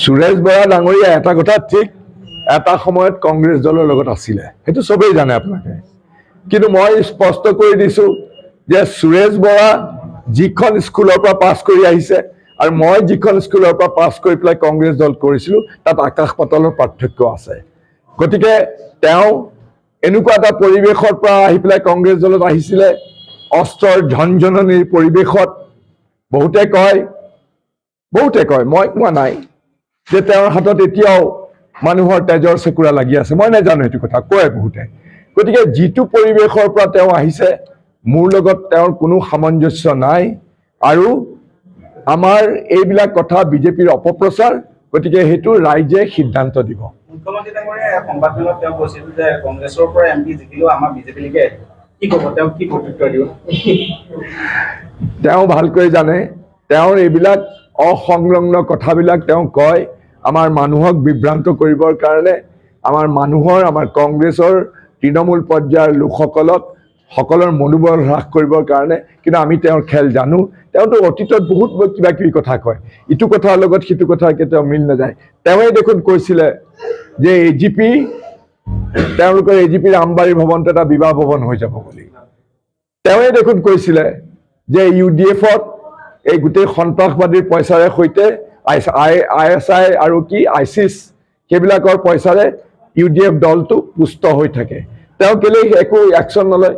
সুৰেশ বৰা ডাঙৰীয়া এটা কথা ঠিক, এটা সময়ত কংগ্ৰেছ দলৰ লগত আছিলে, সেইটো চবেই জানে আপোনালোকে। কিন্তু মই স্পষ্ট কৰি দিছোঁ যে সুৰেশ বৰা যিখন স্কুলৰ পৰা পাছ কৰি আহিছে আৰু মই যিখন স্কুলৰ পৰা পাছ কৰি পেলাই কংগ্ৰেছ দল কৰিছিলোঁ, তাত আকাশ পাতালৰ পাৰ্থক্য আছে। গতিকে তেওঁ এনেকুৱা এটা পৰিৱেশৰ পৰা আহি পেলাই কংগ্ৰেছ দলত আহিছিলে, অস্ত্ৰৰ ঝনঝননিৰ পৰিৱেশত। বহুতে কয়, মই কোৱা নাই যে তেওঁৰ হাতত এতিয়াও মানুহৰ তেজৰ চেকুৰা লাগি আছে, মই নাজানো সেইটো কথা, কয় বহুতে। গতিকে যিটো পৰিৱেশৰ পৰা তেওঁ আহিছে, মোৰ লগত তেওঁৰ কোনো সামঞ্জস্য নাই। আৰু আমাৰ এইবিলাক কথা বিজেপিৰ অপপ্ৰচাৰ, গতিকে সেইটো ৰাইজে সিদ্ধান্ত দিব। মুখ্যমন্ত্ৰী ডাঙৰীয়াই সংবাদমেলত তেওঁ কৈছিল যে কংগ্ৰেছৰ পৰা এমপি জিকিলেও আমাৰ বিজেপিলৈকে কি ক'ব, তেওঁ কি প্ৰত্যুত্তৰ দিব? তেওঁ ভালকৈ জানে, তেওঁৰ এইবিলাক অসংলগ্ন কথাবিলাক তেওঁ কয় আমাৰ মানুহক বিভ্ৰান্ত কৰিবৰ কাৰণে, আমাৰ কংগ্ৰেছৰ তৃণমূল পৰ্যায়ৰ লোকসকলক সকলৰ মনোবল হ্ৰাস কৰিবৰ কাৰণে। কিন্তু আমি তেওঁৰ খেল জানো। তেওঁতো অতীতত বহুত কিবা কিবি কথা কয়, ইটো কথাৰ লগত সিটো কথা কেতিয়াও মিল নাযায়। তেওঁৱে দেখোন কৈছিলে যে তেওঁলোকৰ এজিপিৰ আমবাৰী ভৱনটো এটা বিবাহ ভৱন হৈ যাব বুলি। তেওঁৱে দেখোন কৈছিলে যে UDF-ত এই গোটেই সন্ত্ৰাসবাদীৰ পইচাৰে সৈতে ISI আৰু ISIS সেইবিলাকৰ পইচাৰে UDF দলটো পুষ্ট হৈ থাকে। তেওঁ কেলেই একো একশ্যন নলয়?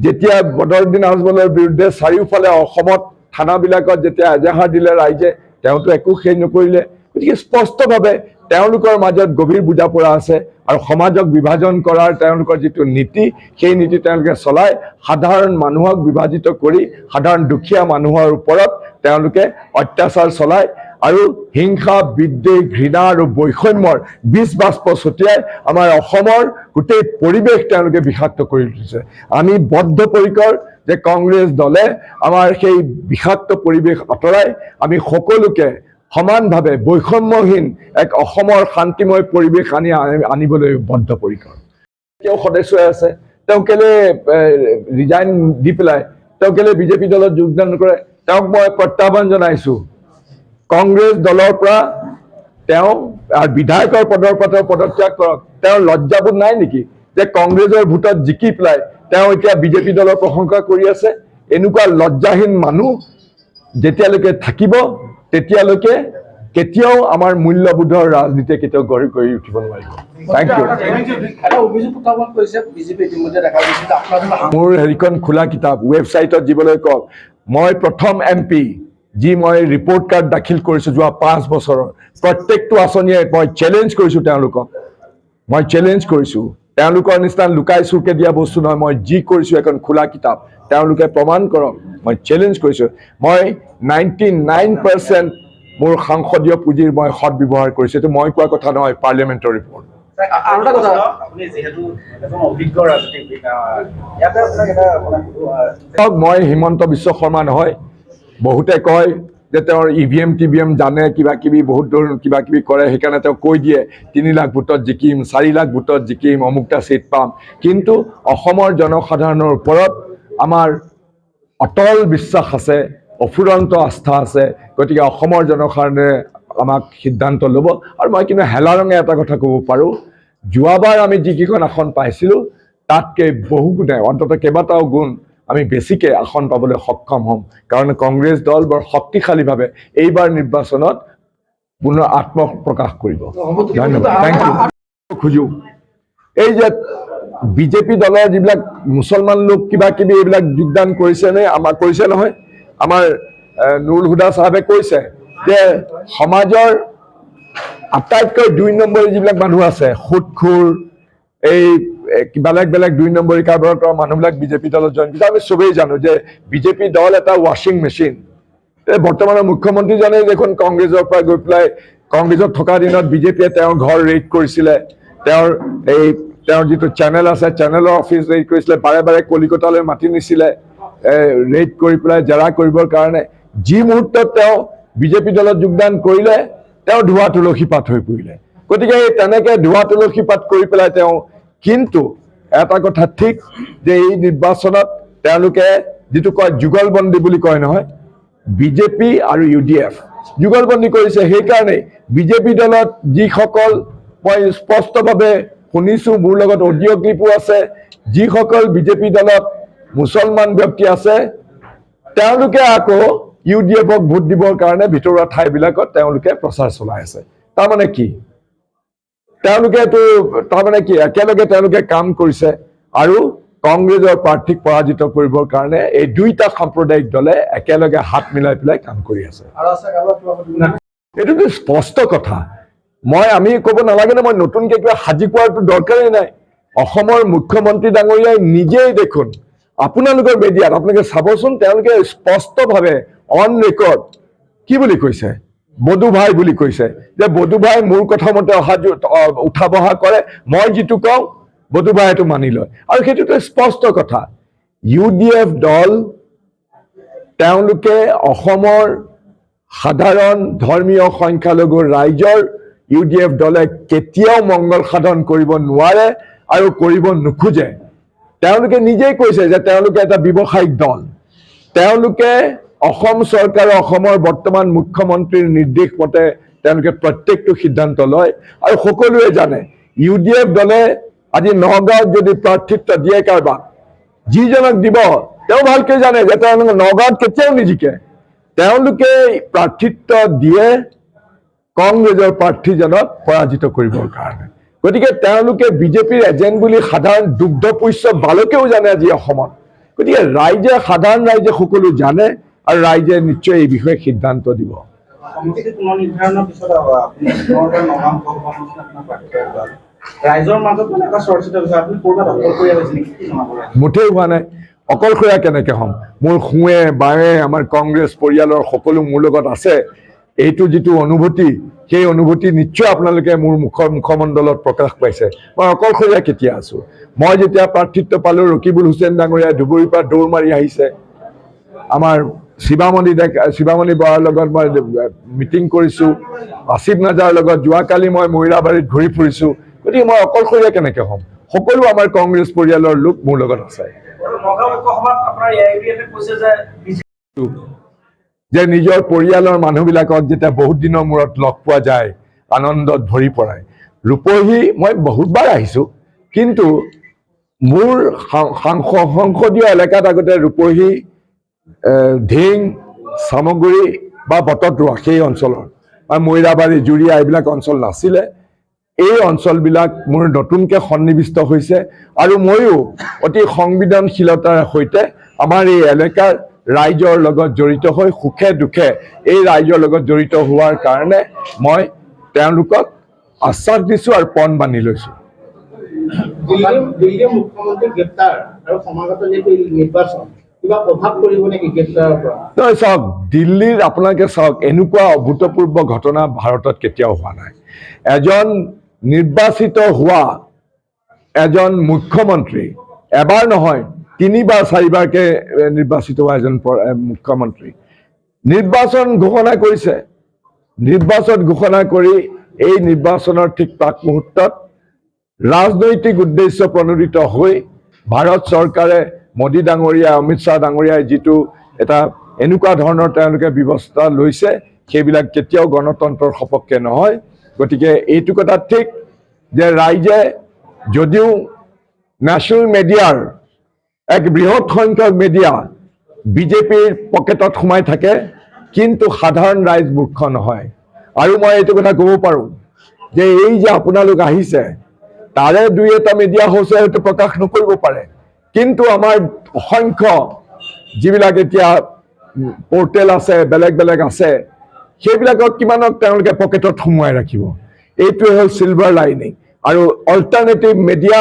যেতিয়া বদৰুদ্দিন আজমলৰ বিৰুদ্ধে চাৰিওফালে অসমত থানাবিলাকত যেতিয়া এজাহাৰ দিলে ৰাইজে, তেওঁতো একো নকৰিলে। গতিকে স্পষ্টভাৱে তেওঁলোকৰ মাজত গভীৰ বুজাপৰা আছে আৰু সমাজক বিভাজন কৰাৰ তেওঁলোকৰ যিটো নীতি, সেই নীতি তেওঁলোকে চলাই সাধাৰণ মানুহক বিভাজিত কৰি সাধাৰণ দুখীয়া মানুহৰ ওপৰত তেওঁলোকে অত্যাচাৰ চলায় আৰু হিংসা, বিদ্বেষ, ঘৃণা আৰু বৈষম্যৰ বীজ বাষ্প ছটিয়াই আমাৰ অসমৰ গোটেই পৰিৱেশ তেওঁলোকে বিষাক্ত কৰি তুলিছে। আমি বদ্ধপৰিকৰ যে কংগ্ৰেছ দলে আমাৰ সেই বিষাক্ত পৰিৱেশ আঁতৰাই আমি সকলোকে সমানভাৱে বৈষম্যহীন এক অসমৰ শান্তিময় পৰিৱেশ আনিবলৈ বদ্ধপৰিকৰ। তেওঁ সদস্য আছে, তেওঁ কেলে ৰিজাইন দি পেলাই তেওঁ কেলে বিজেপি দলত যোগদান নকৰে? তেওঁক মই প্ৰত্যাহ্বান জনাইছোঁ, কংগ্ৰেছ দলৰ পৰা তেওঁ বিধায়কৰ পদৰ পৰা তেওঁ পদত্যাগ কৰক। তেওঁৰ লজ্জাবোধ নাই নেকি যে কংগ্ৰেছৰ ভোটত জিকি পেলাই তেওঁ এতিয়া বিজেপি দলৰ প্ৰশংসা কৰি আছে? এনেকুৱা লজ্জাহীন মানুহ যেতিয়ালৈকে থাকিব, তেতিয়ালৈকে কেতিয়াও আমাৰ মূল্যবোধৰ ৰাজনীতিয়ে কেতিয়াও গঢ়ি উঠিব নোৱাৰিব। Thank you. মোৰ হেৰিখন খোলা কিতাপ, ৱেবছাইটত যিবলৈ কওক। মই প্ৰথম MP যি মই ৰিপৰ্ট কাৰ্ড দাখিল কৰিছোঁ যোৱা 5 বছৰৰ, প্ৰত্যেকটো আঁচনিয়ে মই চেলেঞ্জ কৰিছোঁ তেওঁলোকক। মই চেলেঞ্জ কৰিছোঁ, তেওঁলোকৰ নিচিনা লুকাই চুৰকে দিয়া বস্তু নহয়। মই যি কৰিছোঁ এখন খোলা কিতাপ, তেওঁলোকে প্ৰমাণ কৰক। মই চেলেঞ্জ কৰিছোঁ। মই 99% মোৰ সাংসদীয় পুঁজিৰ মই সৎ ব্যৱহাৰ কৰিছোঁ। এইটো মই কোৱা কথা নহয়, পাৰ্লিয়ামেণ্টৰ ৰিপৰ্ট। মই হিমন্ত বিশ্ব শৰ্মা নহয়। বহুতে কয় যে তেওঁৰ EVM জানে, কিবা কিবি বহুত ধৰণৰ কিবা কিবি কৰে, সেইকাৰণে তেওঁ কৈ দিয়ে 3 লাখ ভোটত জিকিম, 4 লাখ ভোটত জিকিম, অমুকটা চিট পাম। কিন্তু অসমৰ জনসাধাৰণৰ ওপৰত আমাৰ অটল বিশ্বাস আছে, অফুৰন্ত আস্থা আছে। গতিকে অসমৰ জনসাধাৰণে আমাক সিদ্ধান্ত ল'ব। আৰু মই কিন্তু হেলাৰঙে এটা কথা ক'ব পাৰোঁ, যোৱাবাৰ আমি যিকেইখন আসন পাইছিলোঁ তাতকৈ বহু গুণে, অন্ততঃ কেইবাটাও গুণ আমি বেছিকৈ আসন পাবলৈ সক্ষম হ'ম। কাৰণ কংগ্ৰেছ দল বৰ শক্তিশালীভাৱে এইবাৰ নিৰ্বাচনত পুনৰ আত্মপ্ৰকাশ কৰিব। ধন্যবাদ, থেংক ইউ। খোজোঁ এই যে বিজেপি দলৰ যিবিলাক মুছলমান লোক কিবা কিবি এইবিলাক যোগদান কৰিছেনে? আমাৰ কৰিছে নহয়। আমাৰ নুৰুল হুদা চাহাবে কৈছে যে সমাজৰ আটাইতকৈ 2 নম্বৰী যিবিলাক মানুহ আছে, সুদখোৰ, এই বেলেগ বেলেগ 2 নম্বৰী কাৰবাৰ কৰা মানুহবিলাক বিজেপি দলত জইন কৰিছে। আমি চবেই জানো যে বিজেপি দল এটা ৱাশ্বিং মেচিন। বৰ্তমানৰ মুখ্যমন্ত্ৰীজনে দেখোন কংগ্ৰেছৰ পৰা গৈ পেলাই, কংগ্ৰেছত থকা দিনত বিজেপিয়ে তেওঁৰ ঘৰ ৰেইড কৰিছিলে, তেওঁৰ যিটো চেনেল আছে চেনেলৰ অফিচ ৰেইড কৰিছিলে, বাৰে বাৰে কলিকতালৈ মাতি নিছিলে ৰেইড কৰি পেলাই জেৰা কৰিবৰ কাৰণে। যি মুহূৰ্তত তেওঁ বিজেপি দলত যোগদান কৰিলে, তেওঁ ধোঁৱা তুলসী পাত হৈ পৰিলে। গতিকে তেনেকৈ ধোঁৱা তুলসী পাত কৰি পেলাই তেওঁ, কিন্তু এটা কথা ঠিক যে এই নিৰ্বাচনত তেওঁলোকে যিটো কয় যুগলবন্দী বুলি কয় নহয়, বিজেপি আৰু UDF যুগলবন্দী কৰিছে। সেইকাৰণে বিজেপি দলত যিসকল মই স্পষ্টভাৱে শুনিছোঁ, মোৰ লগত অডিঅ' ক্লিপো আছে, যিসকল বিজেপি দলত মুছলমান ব্যক্তি আছে তেওঁলোকে আকৌ UDFক ভোট দিবৰ কাৰণে ভিতৰুৱা ঠাইবিলাকত তেওঁলোকে প্ৰচাৰ চলাই আছে। তাৰমানে কি? তেওঁলোকেতো তাৰমানে কি একেলগে তেওঁলোকে কাম কৰিছে আৰু কংগ্ৰেছৰ প্ৰাৰ্থীক পৰাজিত কৰিবৰ কাৰণে এই দুইটা সাম্প্ৰদায়িক দলে একেলগে হাত মিলাই পেলাই কাম কৰি আছে। এইটোতো স্পষ্ট কথা। আমি ক'ব নালাগে ন, মই নতুনকৈ কিবা সাজি কোৱাটো দৰকাৰেই নাই। অসমৰ মুখ্যমন্ত্ৰী ডাঙৰীয়াই নিজেই দেখোন আপোনালোকৰ মিডিয়াত আপোনালোকে চাবচোন, তেওঁলোকে স্পষ্টভাৱে অন ৰেকৰ্ড কি বুলি কৈছে, বধু ভাই বুলি কৈছে, যে বধু ভাই মোৰ কথা মতে উঠা বহা কৰে, মই যিটো কওঁ বধু ভাই এইটো মানি লয়। আৰু সেইটোতো স্পষ্ট কথা। UDF দল তেওঁলোকে অসমৰ সাধাৰণ ধৰ্মীয় সংখ্যালঘু ৰাইজৰ UDF দলে কেতিয়াও মংগল সাধন কৰিব নোৱাৰে আৰু কৰিব নোখোজে। তেওঁলোকে নিজেই কৈছে যে তেওঁলোকে এটা ব্যৱসায়িক দল। তেওঁলোকে অসম চৰকাৰ, অসমৰ বৰ্তমান মুখ্যমন্ত্ৰীৰ নিৰ্দেশ মতে তেওঁলোকে প্ৰত্যেকটো সিদ্ধান্ত লয়। আৰু সকলোৱে জানে UDF দলে আজি নগাঁৱত যদি প্ৰাৰ্থিত্ব দিয়ে কাৰোবাক, যিজনক দিব তেওঁ ভালকে জানে যে তেওঁলোকে নগাঁৱত কেতিয়াও নিজিকে। তেওঁলোকে প্ৰাৰ্থিত্ব দিয়ে কংগ্ৰেছৰ প্ৰাৰ্থীজনক পৰাজিত কৰিবৰ কাৰণে। গতিকে তেওঁলোকে বিজেপিৰ এজেণ্ট বুলি সাধাৰণ দুগ্ধপোষ্য বালকেও জানে আজি অসমত। গতিকে ৰাইজে, সাধাৰণ ৰাইজে সকলো জানে আৰু ৰাইজে নিশ্চয় এই বিষয়ে সিদ্ধান্ত দিব। সমষ্টি পুনৰ্নিৰ্ধাৰণৰ পিছত ৰাইজৰ মাজত মানে এটা চৰ্চিত বিষয়, আপুনি ক'ৰবাত অকলশৰীয়া হৈছে নেকি? কি জনাব? মুঠেই হোৱা নাই। অকলশৰীয়া কেনেকে হ'ম? মোৰ সোঁৱে বায়ে আমাৰ কংগ্ৰেছ পৰিয়ালৰ সকলো মোৰ লগত আছে। এইটো যিটো অনুভূতি, সেই অনুভূতি নিশ্চয় আপোনালোকে মোৰ মুখমণ্ডলত প্ৰকাশ পাইছে। মই অকলশৰীয়া কেতিয়া আছোঁ? মই যেতিয়া প্ৰাৰ্থিত্ব পালোঁ, ৰকিবুল হুছেইন ডাঙৰীয়াই ধুবুৰীৰ পৰা দৌৰ মাৰি আহিছে। আমাৰ শিৱামণি বৰাৰ লগত মই মিটিং কৰিছোঁ, আসিফ নাজাৰ লগত যোৱাকালি মই মৈৰাবাৰীত ঘূৰি ফুৰিছোঁ। গতিকে মই অকলশৰীয়া কেনেকে হ'ম? সকলো আমাৰ কংগ্ৰেছ পৰিয়ালৰ লোক মোৰ লগত আছে। যে নিজৰ পৰিয়ালৰ মানুহবিলাকক যেতিয়া বহুত দিনৰ মূৰত লগ পোৱা যায়, আনন্দত ভৰি পৰে। ৰূপহী মই বহুতবাৰ আহিছোঁ, কিন্তু মোৰ সংসদীয় এলেকাত আগতে ৰূপহী, ঢিং, চামগুৰি বা বটদ্ৰৱা সেই অঞ্চলৰ বা মৈৰাবাৰী, জুৰিয়া এইবিলাক অঞ্চল নাছিলে। এই অঞ্চলবিলাক মোৰ নতুনকৈ সন্নিৱিষ্ট হৈছে আৰু ময়ো অতি সংবেদনশীলতাৰ সৈতে আমাৰ এই এলেকাৰ ৰাইজৰ লগত জড়িত হৈ সুখে দুখে এই ৰাইজৰ লগত জড়িত হোৱাৰ কাৰণে মই তেওঁলোকক আশ্বাস দিছোঁ আৰু পণ বান্ধি লৈছোঁ। দিল্লীৰ মুখ্যমন্ত্ৰী গ্ৰেপ্তাৰ আৰু সমাগত যিটো নিৰ্বাচন কিবা প্ৰভাৱ পৰিব নেকি গ্ৰেপ্তাৰৰ পৰা? নহয়, চাওক, দিল্লীৰ আপোনালোকে চাওক, এনেকুৱা অভূতপূৰ্ব ঘটনা ভাৰতত কেতিয়াও হোৱা নাই। এজন নিৰ্বাচিত হোৱা এজন মুখ্যমন্ত্ৰী, এবাৰ নহয় 3বাৰ 4বাৰকে নিৰ্বাচিত হোৱা এজন মুখ্যমন্ত্ৰী নিৰ্বাচন ঘোষণা কৰিছে। নিৰ্বাচন ঘোষণা কৰি এই নিৰ্বাচনৰ ঠিক প্ৰাক মুহূৰ্তত ৰাজনৈতিক উদ্দেশ্য প্ৰণোদিত হৈ ভাৰত চৰকাৰে, মোদী ডাঙৰীয়া, অমিত শ্বাহ ডাঙৰীয়াই যিটো এটা এনেকুৱা ধৰণৰ তেওঁলোকে ব্যৱস্থা লৈছে, সেইবিলাক কেতিয়াও গণতন্ত্ৰৰ সপক্ষে নহয়। গতিকে এইটো কথা ঠিক যে ৰাইজে যদিও নেশ্যনেল মিডিয়াৰ এক বৃহৎ সংখ্যক মিডিয়া বিজেপিৰ পকেটত সোমাই থাকে, কিন্তু সাধাৰণ ৰাইজ মূৰ্খ নহয়। আৰু মই এইটো কথা ক'ব পাৰোঁ যে এই যে আপোনালোক আহিছে, তাৰে 2-এটা মিডিয়া হৈছে হয়তো প্ৰকাশ নকৰিব পাৰে, কিন্তু আমাৰ অসংখ্য যিবিলাক এতিয়া পৰ্টেল আছে, বেলেগ বেলেগ আছে, সেইবিলাকক কিমানক তেওঁলোকে পকেটত সোমোৱাই ৰাখিব। এইটোৱে হ'ল চিলভাৰ লাইনিং। আৰু অল্টাৰনেটিভ মিডিয়া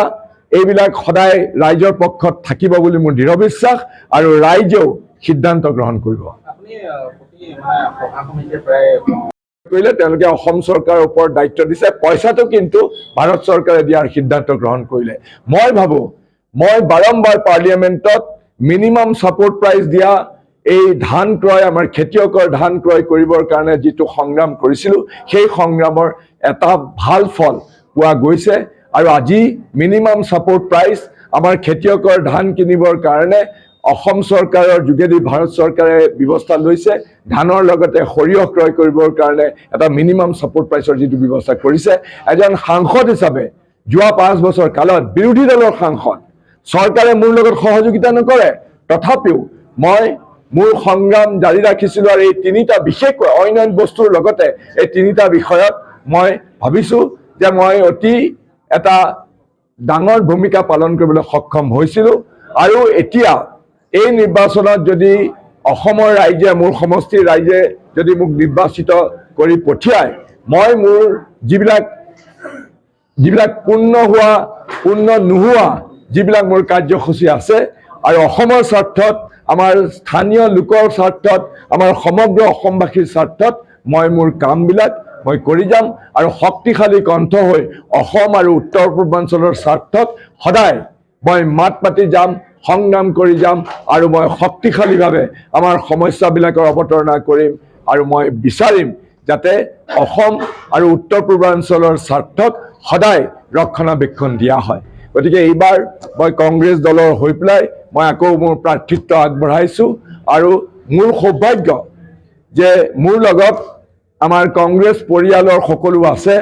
এইবিলাক সদায় ৰাইজৰ পক্ষত থাকিব বুলি মোৰ দৃঢ় বিশ্বাস, আৰু ৰাইজেও সিদ্ধান্ত গ্ৰহণ কৰিব। কৰিলে তেওঁলোকে অসম চৰকাৰৰ ওপৰত দায়িত্ব দিছে, পইচাটো কিন্তু ভাৰত চৰকাৰে দিয়াৰ সিদ্ধান্ত গ্ৰহণ কৰিলে। মই ভাবোঁ, মই বাৰম্বাৰ পাৰ্লিয়ামেণ্টত মিনিমাম ছাপোৰ্ট প্ৰাইচ দিয়া এই ধান ক্ৰয়, আমাৰ খেতিয়কৰ ধান ক্ৰয় কৰিবৰ কাৰণে যিটো সংগ্ৰাম কৰিছিলোঁ, সেই সংগ্ৰামৰ এটা ভাল ফল পোৱা গৈছে। আৰু আজি মিনিমাম ছাপোৰ্ট প্ৰাইচ আমাৰ খেতিয়কৰ ধান কিনিবৰ কাৰণে অসম চৰকাৰৰ যোগেদি ভাৰত চৰকাৰে ব্যৱস্থা লৈছে ধানৰ লগতে সৰিয়হ ক্ৰয় কৰিবৰ কাৰণে এটা মিনিমাম ছাপোৰ্ট প্ৰাইচৰ যিটো ব্যৱস্থা কৰিছে এজন সাংসদ হিচাপে যোৱা 5 বছৰ কালত বিৰোধী দলৰ সাংসদ চৰকাৰে মোৰ লগত সহযোগিতা নকৰে তথাপিও মই মোৰ সংগ্ৰাম জাৰি ৰাখিছিলোঁ আৰু এই তিনিটা বিশেষকৈ অন্য বস্তুৰ লগতে এই তিনিটা বিষয়ত মই ভাবিছোঁ যে মই অতি এটা ডাঙৰ ভূমিকা পালন কৰিবলৈ সক্ষম হৈছিলোঁ আৰু এতিয়া এই নিৰ্বাচনত যদি অসমৰ ৰাইজে মোৰ সমষ্টিৰ ৰাইজে যদি মোক নিৰ্বাচিত কৰি পঠিয়ায় মই মোৰ যিবিলাক পূৰ্ণ নোহোৱা যিবিলাক মোৰ কাৰ্যসূচী আছে আৰু অসমৰ স্বাৰ্থত আমাৰ স্থানীয় লোকৰ স্বাৰ্থত আমাৰ সমগ্ৰ অসমবাসীৰ স্বাৰ্থত মই মোৰ কামবিলাক মই কৰি যাম আৰু শক্তিশালী কণ্ঠ হৈ অসম আৰু উত্তৰ পূৰ্বাঞ্চলৰ স্বাৰ্থত সদায় মই মাত মাতি যাম সংগ্ৰাম কৰি যাম আৰু মই শক্তিশালীভাৱে আমাৰ সমস্যাবিলাকৰ অৱতাৰণা কৰিম আৰু মই বিচাৰিম যাতে অসম আৰু উত্তৰ পূৰ্বাঞ্চলৰ স্বাৰ্থত সদায় ৰক্ষণাবেক্ষণ দিয়া হয় গতিকে এইবাৰ মই কংগ্ৰেছ দলৰ হৈ পেলাই মই আকৌ মোৰ প্ৰাৰ্থিত্ব আগবঢ়াইছোঁ আৰু মোৰ সৌভাগ্য যে মোৰ লগত আমাৰ কংগ্ৰেছ পৰিয়ালৰ সকলো আছে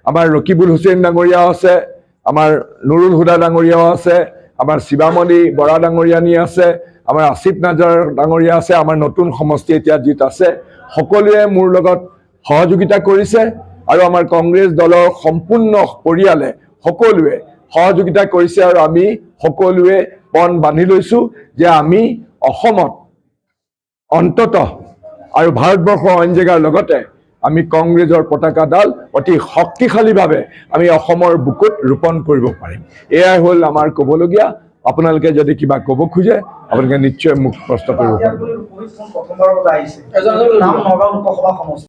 আমাৰ ৰকিবুল হুছেইন ডাঙৰীয়াও আছে আমাৰ নুৰুল হুদা ডাঙৰীয়াও আছে আমাৰ শিৱামণি বৰা ডাঙৰীয়ানী আছে আমাৰ আসিফ নাজাৰ ডাঙৰীয়া আছে আমাৰ নতুন সমষ্টি এতিয়া জিত আছে সকলোৱে মোৰ লগত সহযোগিতা কৰিছে আৰু আমাৰ কংগ্ৰেছ দলৰ সম্পূৰ্ণ পৰিয়ালে সকলোৱে সহযোগিতা কৰিছে আৰু আমি সকলোৱে পণ বান্ধি লৈছোঁ যে আমি অসমত অন্ততঃ আৰু ভাৰতবৰ্ষৰ অইন জেগাৰ লগতে আমি কংগ্ৰেছৰ পতাকাডাল অতি শক্তিশালীভাৱে আমি অসমৰ বুকুত ৰোপণ কৰিব পাৰিম এয়াই হ'ল আমাৰ ক'বলগীয়া আপোনালোকে যদি কিবা ক'ব খোজে আপোনালোকে নিশ্চয় মোক প্ৰশ্ন কৰিব পাৰিব প্ৰথমবাৰৰ বাবে আহিছে নাম নগাঁও লোকসভা সমষ্টি